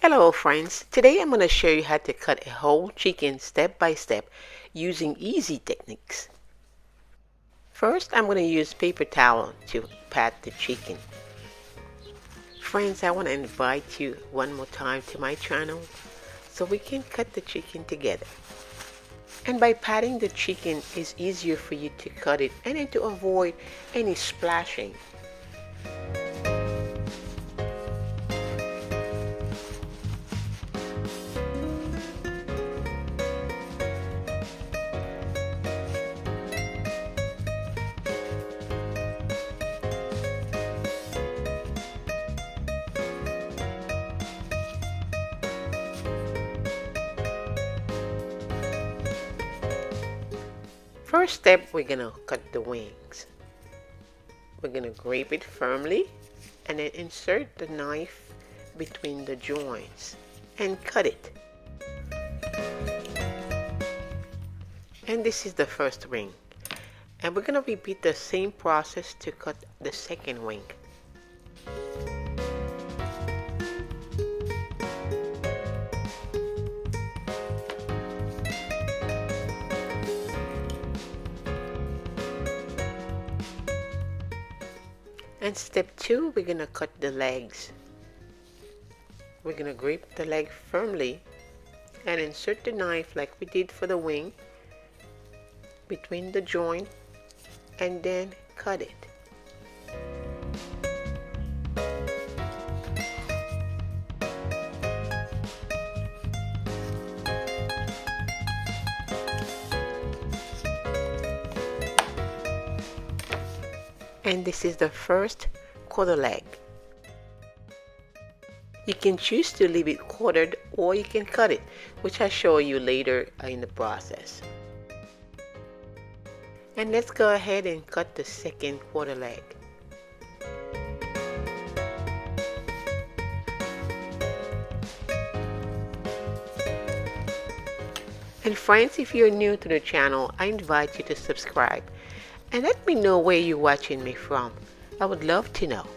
Hello friends, today I'm going to show you how to cut a whole chicken step by step using easy techniques. First, I'm going to use paper towel to pat the chicken. Friends, I want to invite you one more time to my channel so we can cut the chicken together. And by patting the chicken, it's easier for you to cut it and then to avoid any splashing. First step, we're going to cut the wings. We're going to grip it firmly and then insert the knife between the joints and cut it. And this is the first wing. And we're going to repeat the same process to cut the second wing. And step 2, we're going to cut the legs. We're going to grip the leg firmly and insert the knife like we did for the wing between the joint and then cut it. And this is the first quarter leg. You can choose to leave it quartered or you can cut it, which I'll show you later in the process. And let's go ahead and cut the second quarter leg. And friends, if you're new to the channel, I invite you to subscribe and let me know where you're watching me from. I would love to know.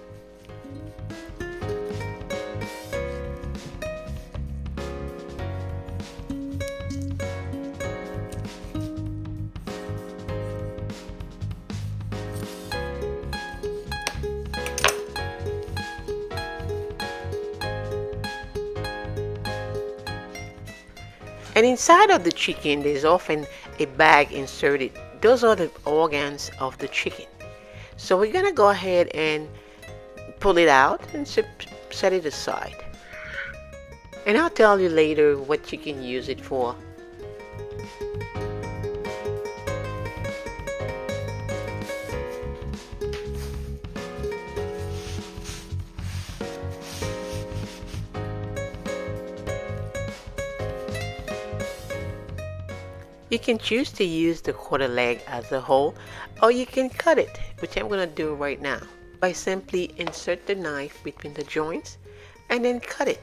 And inside of the chicken, there's often a bag inserted. Those are the organs of the chicken. So we're gonna go ahead and pull it out and set it aside. And I'll tell you later what you can use it for. You can choose to use the quarter leg as a whole, or you can cut it, which I'm going to do right now, by simply insert the knife between the joints and then cut it.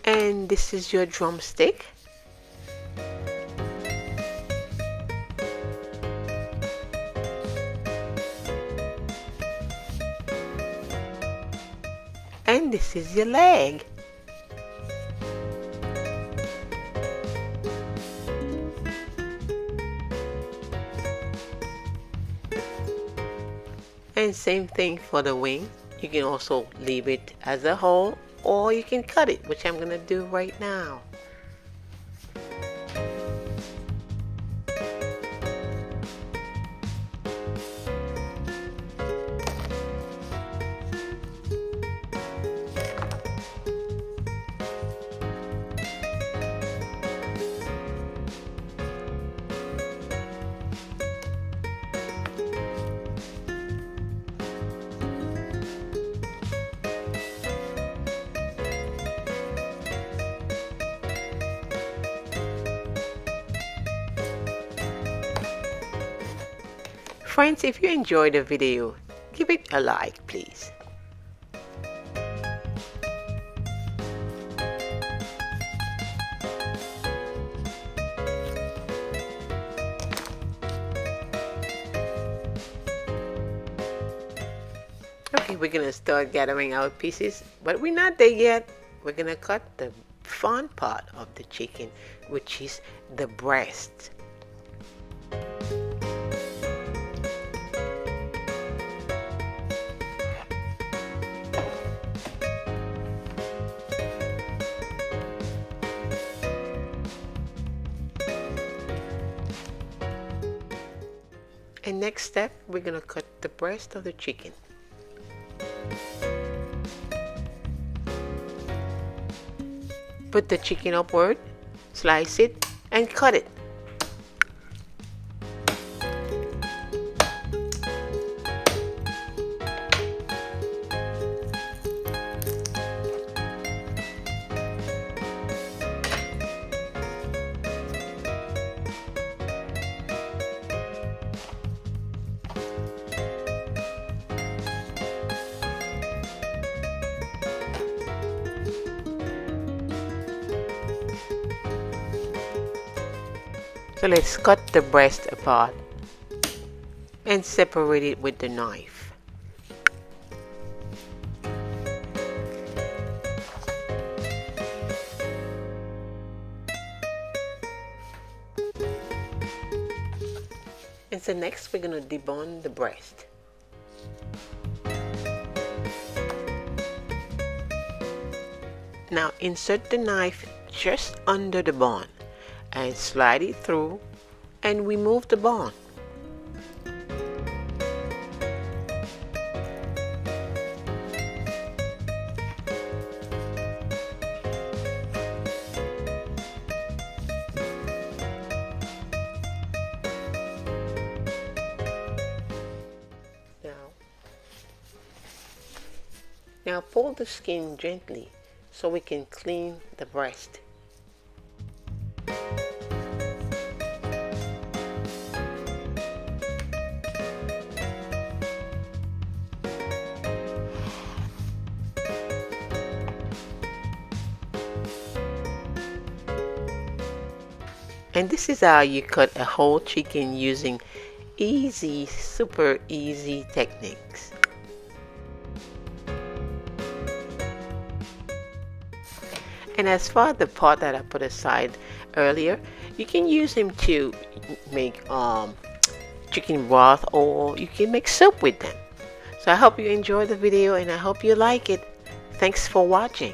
And this is your drumstick. And this is your leg. And same thing for the wing. You can also leave it as a whole or you can cut it, which I'm going to do right now. Friends, if you enjoyed the video, give it a like, please. Okay, we're gonna start gathering our pieces, but we're not there yet. We're gonna cut the fun part of the chicken, which is the breast. And next step, we're gonna cut the breast of the chicken. Put the chicken upward, slice it, and cut it. So let's cut the breast apart and separate it with the knife. And so next we're going to debone the breast. Now insert the knife just under the bone and slide it through and remove the bone. Now pull the skin gently so we can clean the breast. And this is how you cut a whole chicken using easy, super easy techniques. And as for the part that I put aside earlier, you can use them to make chicken broth, or you can make soup with them. So I hope you enjoy the video and I hope you like it. Thanks for watching.